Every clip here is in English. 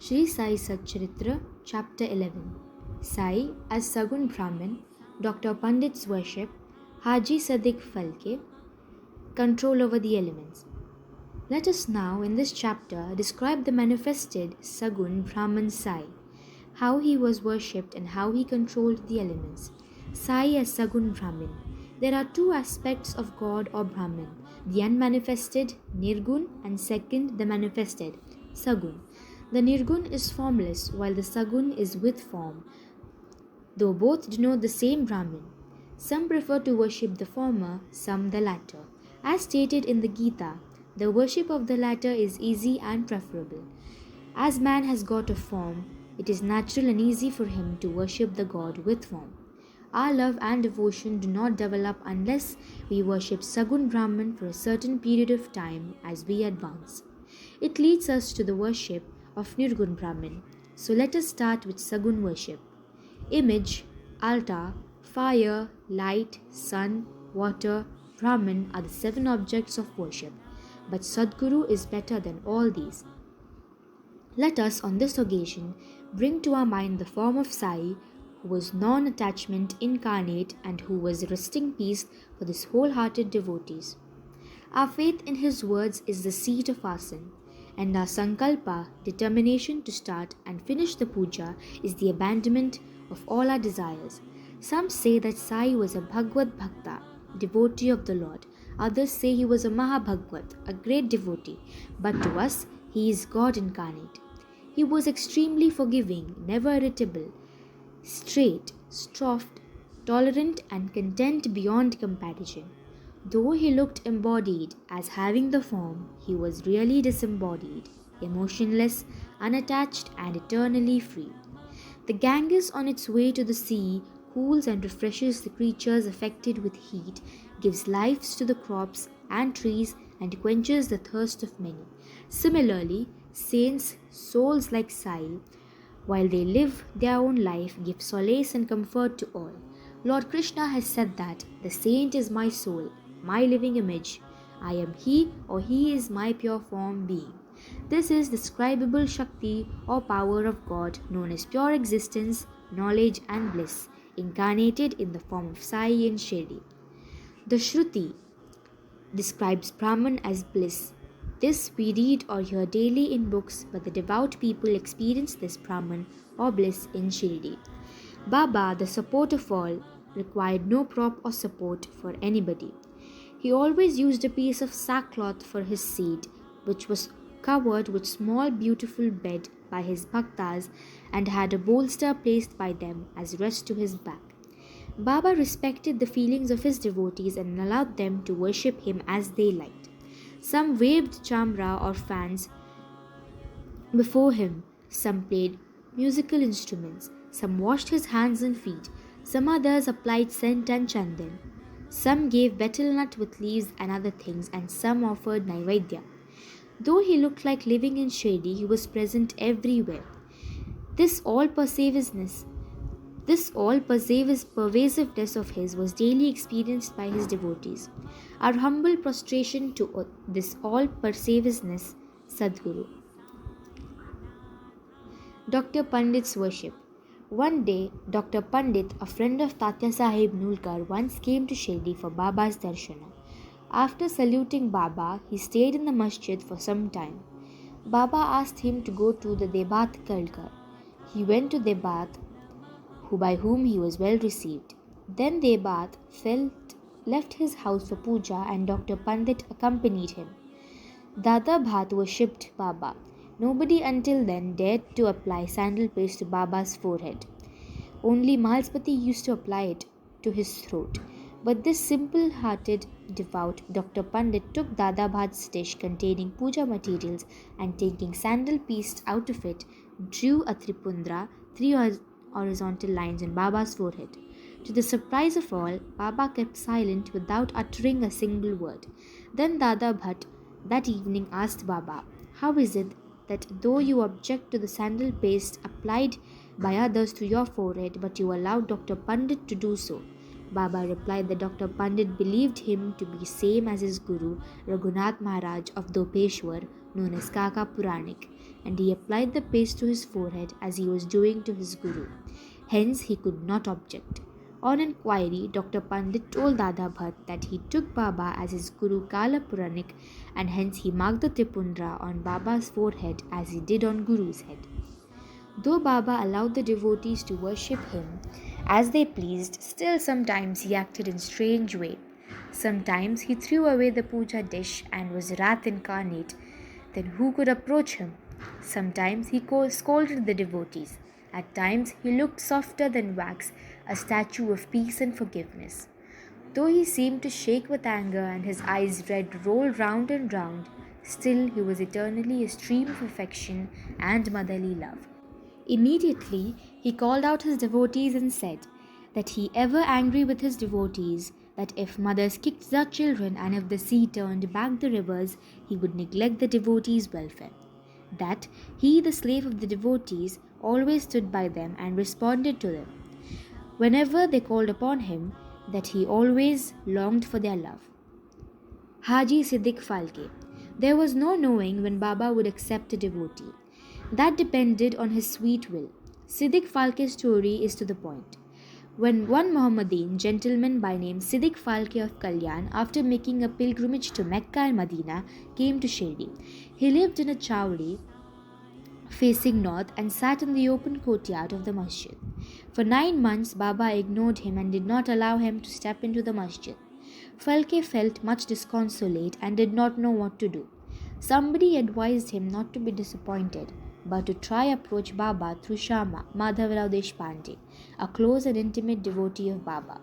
Shri Sai Satcharitra, Chapter 11. Sai as Sagun Brahman, Dr. Pandit's worship, Haji Sidik Falke, control over the elements. Let us now in this chapter describe the manifested Sagun Brahman Sai, how he was worshipped and how he controlled the elements. Sai as Sagun Brahman. There are two aspects of God or Brahman, the unmanifested, Nirgun, and second, the manifested, Sagun. The Nirgun is formless while the Sagun is with form, though both denote the same Brahman. Some prefer to worship the former, some the latter. As stated in the Gita, the worship of the latter is easy and preferable. As man has got a form, it is natural and easy for him to worship the God with form. Our love and devotion do not develop unless we worship Sagun Brahman for a certain period of time as we advance. It leads us to the worship of Nirgun Brahman. So let us start with Sagun worship. Image, altar, fire, light, sun, water, Brahman are the 7 objects of worship. But Sadguru is better than all these. Let us on this occasion bring to our mind the form of Sai, who was non-attachment incarnate and who was resting peace for his wholehearted devotees. Our faith in his words is the seat of our sin, and our sankalpa, determination to start and finish the puja, is the abandonment of all our desires. Some say that Sai was a Bhagavad Bhakta, devotee of the Lord. Others say he was a Mahabhagvat, a great devotee, but to us he is God incarnate. He was extremely forgiving, never irritable, straight, soft, tolerant and content beyond comparison. Though he looked embodied as having the form, he was really disembodied, emotionless, unattached and eternally free. The Ganges on its way to the sea cools and refreshes the creatures affected with heat, gives lives to the crops and trees and quenches the thirst of many. Similarly, saints, souls like Sai, while they live their own life, give solace and comfort to all. Lord Krishna has said that the saint is my soul, my living image. I am he or he is my pure form being. This is describable Shakti or power of God known as pure existence, knowledge and bliss, incarnated in the form of Sai in Shirdi. The Shruti describes Brahman as bliss. This we read or hear daily in books, but the devout people experience this Brahman or bliss in Shirdi. Baba, the support of all, required no prop or support for anybody. He always used a piece of sackcloth for his seat, which was covered with small beautiful bed by his bhaktas and had a bolster placed by them as rest to his back. Baba respected the feelings of his devotees and allowed them to worship him as they liked. Some waved chamra or fans before him, some played musical instruments, some washed his hands and feet, some others applied scent and chandan, some gave betel nut with leaves and other things, and some offered naivedya. Though he looked like living in Shirdi, he was present everywhere. This all pervasiveness of his was daily experienced by his devotees. Our humble prostration to this all pervasiveness, Sadguru. Dr. Pandit's worship. One day, Dr. Pandit, a friend of Tatya Sahib Nulkar, once came to Shirdi for Baba's darshana. After saluting Baba, he stayed in the masjid for some time. Baba asked him to go to the Debat Kalkar. He went to Debat, by whom he was well received. Then Debat left his house for puja and Dr. Pandit accompanied him. Dada Bhat worshipped Baba. Nobody until then dared to apply sandal paste to Baba's forehead. Only Malspati used to apply it to his throat. But this simple-hearted, devout Dr. Pandit took Dada Bhat's dish containing puja materials and taking sandal paste out of it, drew a tripundra, 3 horizontal lines on Baba's forehead. To the surprise of all, Baba kept silent without uttering a single word. Then Dada Bhat that evening asked Baba, "How is it that though you object to the sandal paste applied by others to your forehead, but you allowed Dr. Pandit to do so?" Baba replied that Dr. Pandit believed him to be same as his guru, Raghunath Maharaj of Dopeshwar, known as Kaka Puranik, and he applied the paste to his forehead as he was doing to his guru. Hence he could not object. On inquiry, Dr. Pandit told Dada Bhatt that he took Baba as his Guru Kala Puranik, and hence he marked the Tripundra on Baba's forehead as he did on Guru's head. Though Baba allowed the devotees to worship him as they pleased, still sometimes he acted in strange way. Sometimes he threw away the puja dish and was wrath incarnate. Then who could approach him? Sometimes he scolded the devotees. At times he looked softer than wax, a statue of peace and forgiveness. Though he seemed to shake with anger and his eyes red rolled round and round, still he was eternally a stream of affection and motherly love. Immediately he called out his devotees and said that he ever angry with his devotees, that if mothers kicked their children and if the sea turned back the rivers, he would neglect the devotees' welfare. That he, the slave of the devotees, always stood by them and responded to them whenever they called upon him, that he always longed for their love. Haji Sidik Falke. There was no knowing when Baba would accept a devotee. That depended on his sweet will. Sidik Falke's story is to the point. When one Mohammedan gentleman by name Sidik Falke of Kalyan, after making a pilgrimage to Mecca and Medina, came to Shirdi. He lived in a chowri facing north and sat in the open courtyard of the masjid. For 9 months, Baba ignored him and did not allow him to step into the masjid. Falke felt much disconsolate and did not know what to do. Somebody advised him not to be disappointed, but to try approach Baba through Shama, Madhavrao Deshpande, a close and intimate devotee of Baba.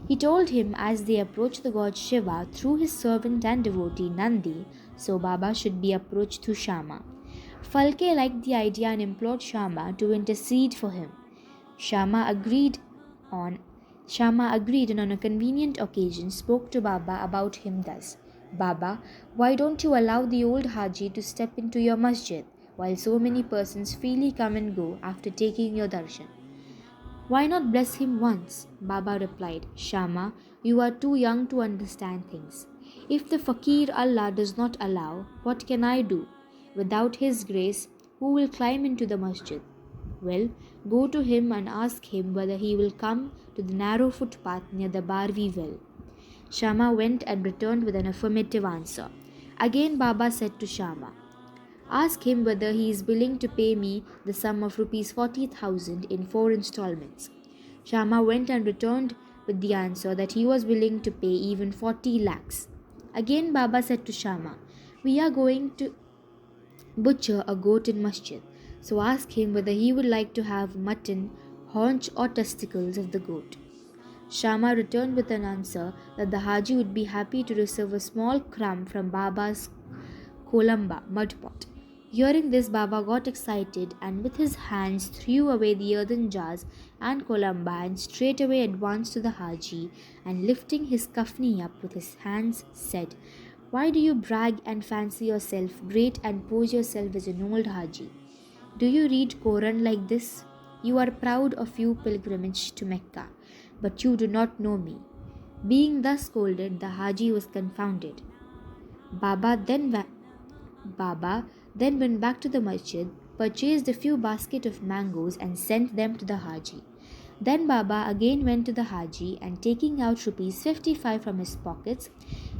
He told him as they approached the god Shiva through his servant and devotee Nandi, so Baba should be approached through Shama. Falke liked the idea and implored Shama to intercede for him. Shama agreed and on a convenient occasion spoke to Baba about him thus: Baba, why don't you allow the old Haji to step into your masjid, while so many persons freely come and go after taking your darshan? Why not bless him once? Baba replied, Shama, you are too young to understand things. If the Fakir Allah does not allow, what can I do? Without his grace, who will climb into the masjid? Well, go to him and ask him whether he will come to the narrow footpath near the Barvi well. Shama went and returned with an affirmative answer. Again Baba said to Shama, ask him whether he is willing to pay me the sum of rupees 40,000 in 4 installments. Shama went and returned with the answer that he was willing to pay even 40 lakhs. Again Baba said to Shama, we are going to butcher a goat in masjid, so ask him whether he would like to have mutton, haunch or testicles of the goat. Shama returned with an answer that the Haji would be happy to receive a small crumb from Baba's kolamba mud pot. Hearing this, Baba got excited and with his hands threw away the earthen jars and kolamba and straightway advanced to the Haji and lifting his kafni up with his hands said, why do you brag and fancy yourself great and pose yourself as an old Haji? Do you read Quran like this? You are proud of your pilgrimage to Mecca, but you do not know me. Being thus scolded, the Haji was confounded. Baba then went back to the masjid, purchased a few baskets of mangoes and sent them to the Haji. Then Baba again went to the Haji and taking out rupees 55 from his pockets,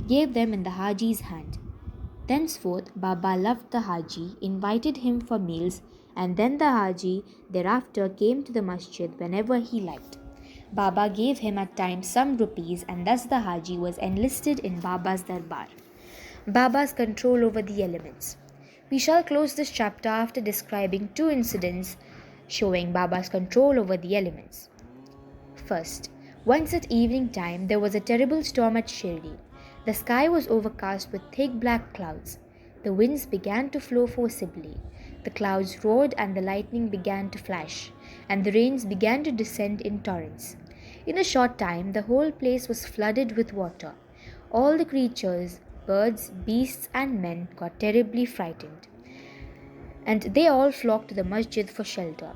gave them in the Haji's hand. Thenceforth, Baba loved the Haji, invited him for meals, and then the Haji thereafter came to the masjid whenever he liked. Baba gave him at times some rupees, and thus the Haji was enlisted in Baba's darbar. Baba's control over the elements. We shall close this chapter after describing 2 incidents showing Baba's control over the elements. First, once at evening time there was a terrible storm at Shirdi. The sky was overcast with thick black clouds. The winds began to flow forcibly. The clouds roared and the lightning began to flash, and the rains began to descend in torrents. In a short time the whole place was flooded with water. All the creatures, birds, beasts and men got terribly frightened, and they all flocked to the masjid for shelter.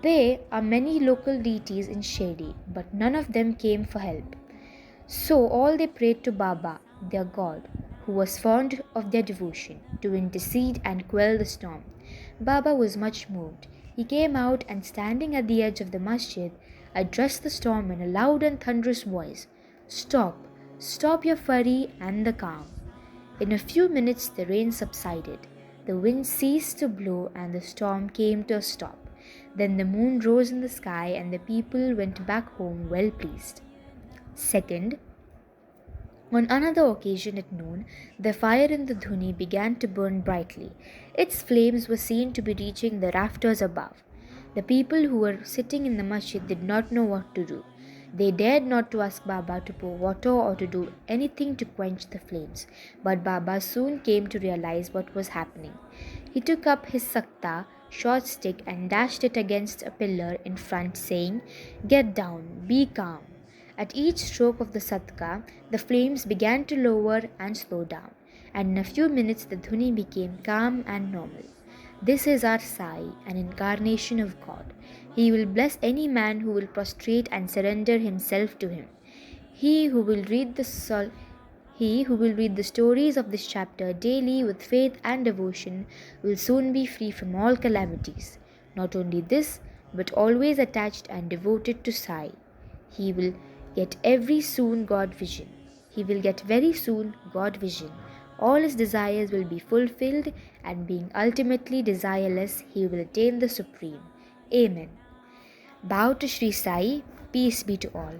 There are many local deities in Shirdi, but none of them came for help. So all they prayed to Baba, their god, who was fond of their devotion, to intercede and quell the storm. Baba was much moved. He came out and, standing at the edge of the masjid, addressed the storm in a loud and thunderous voice. Stop! Stop your fury and the calm. In a few minutes the rain subsided. The wind ceased to blow and the storm came to a stop. Then the moon rose in the sky and the people went back home well pleased. Second, on another occasion at noon, the fire in the dhuni began to burn brightly. Its flames were seen to be reaching the rafters above. The people who were sitting in the masjid did not know what to do. They dared not to ask Baba to pour water or to do anything to quench the flames, but Baba soon came to realize what was happening. He took up his sakta, short stick, and dashed it against a pillar in front, saying, "Get down, be calm." At each stroke of the satka, the flames began to lower and slow down, and in a few minutes the dhuni became calm and normal. This is our Sai, an incarnation of God. He will bless any man who will prostrate and surrender himself to him. He who will read the stories of this chapter daily with faith and devotion will soon be free from all calamities. Not only this, but always attached and devoted to Sai. He will get very soon God vision. All his desires will be fulfilled, and being ultimately desireless, he will attain the Supreme. Amen. Bow to Shri Sai. Peace be to all.